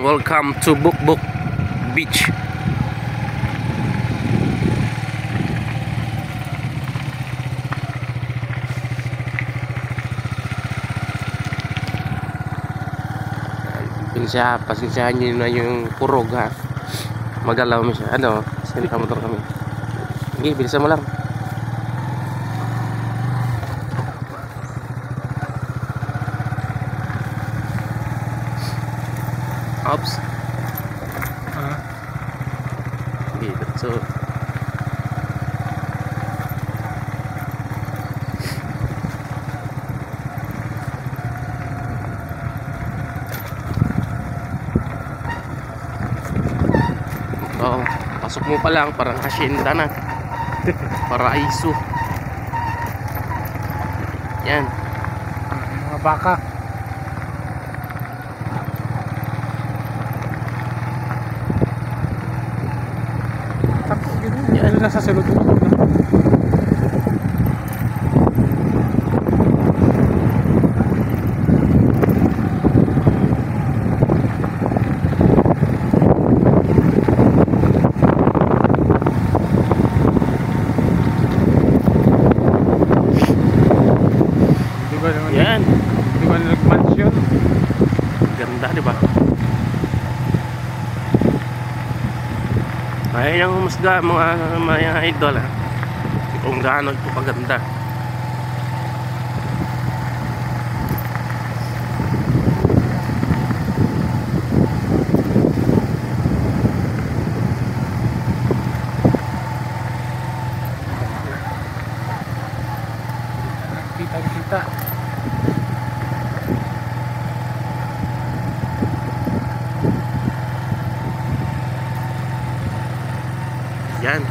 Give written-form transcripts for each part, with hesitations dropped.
Welcome to Bukbuk Beach. Pasensyahan nyo na yung kurog ha. Magalaw mo siya. Ano? Kasi nakamotor kami. Sige, bilisan mo lang. Oops. Okay, that's all. Oo, pasok mo pa lang parang hacienda na. Paraiso. Yan. Mga baka. Yan. Nasa salot mo na. Yan. Di ba nag-mansion? Ganda, di ba? Ayan yung humusga mga idol ha. Kung gaano ito kaganda. Kita. Yan.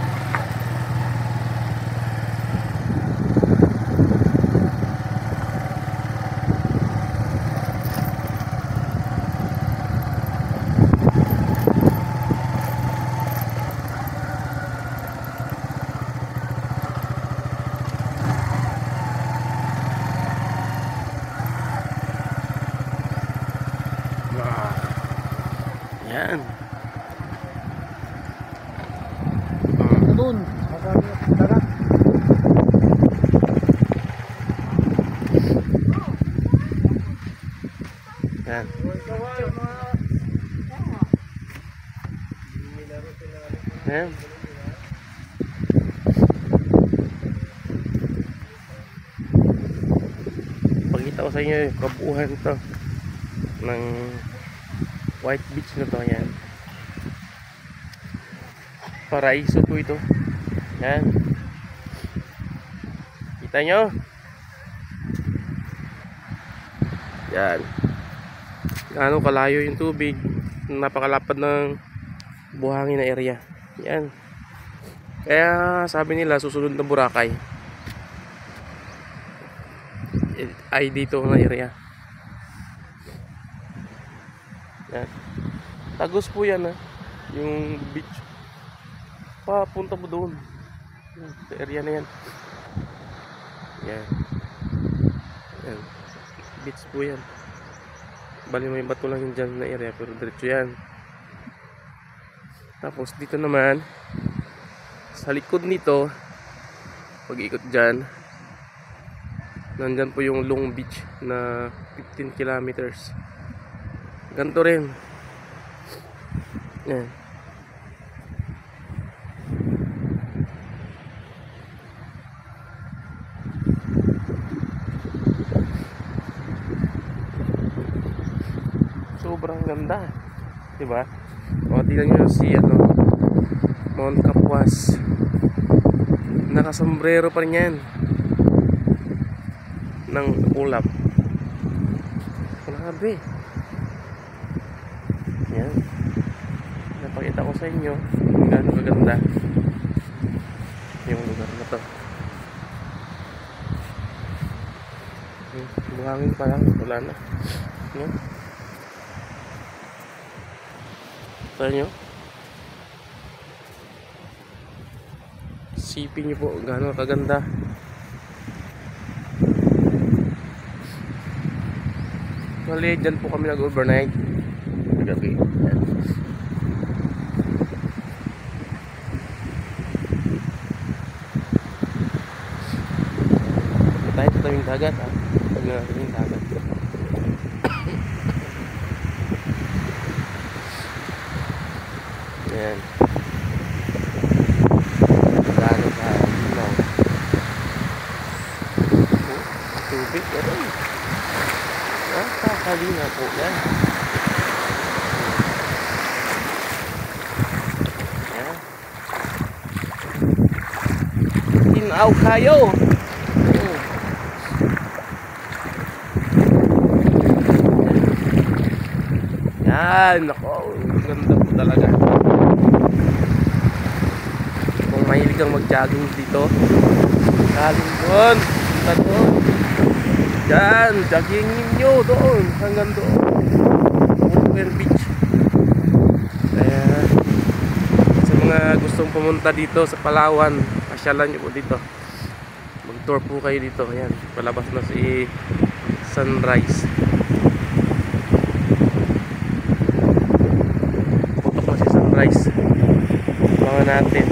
Yan. Doon. Dagat. Yan. Yan. Pakita ko sa inyo yung kabuuhan to ng White Beach na to. Yan. Paraiso po ito. Yan. Kita nyo? Yan. Gaano kalayo yung tubig. Napakalapad ng buhangin na area. Yan. Kaya sabi nila susunod na Boracay ay dito na area. Yan. Tagos po yan ha. Yung beach. Papunta mo doon. Sa area na yan. Yan. Yan. Beach po yan. Bali may bato lang yung dyan na area. Pero diretso yan. Tapos dito naman sa likod nito pag-ikot dyan nandyan po yung Long Beach na 15 kilometers. Ganito rin. Yan. Sobrang ganda, diba? O tingnan nyo si Mount Kapuas, nakasombrero pa rin yan ng ulap. Grabe. Yan, napakita ko sa inyo kung gaano kaganda yung lugar na to. Buhangin pa lang, wala na. Yan. Ito nyo, sipin nyo po gaano kaganda. Bali, dyan po kami nag-overnight. gabi. Yan. Tayo sa tabing dagat, ha? Pag na tabing dagat. Yan. Gano'n sa ilaw. Tubig, aray. Nakakalina po yan. Yan. Tinaw kayo. Yan, ako, ganda po talaga. Kung mahilig kang mag-jogging dito, galing doon, punta doon. Yan, jogging ninyo doon, hanggang doon. Open beach. Kaya, sa mga gustong pumunta dito sa Palawan, pasyalan nyo po dito. Mag-tour po kayo dito. Yan, palabas na si Sunrise. Sunrise mga natin.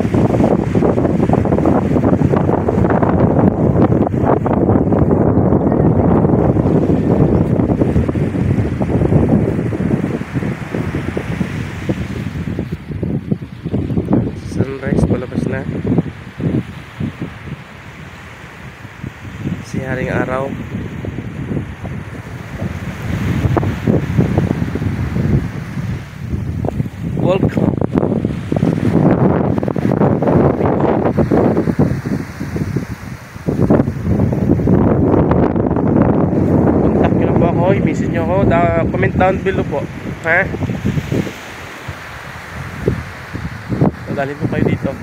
Sunrise palabas na si haring araw. Welcome. Contact nyo na po ako, i-message nyo ako, comment down below po, ha? Dadalhin po kayo dito.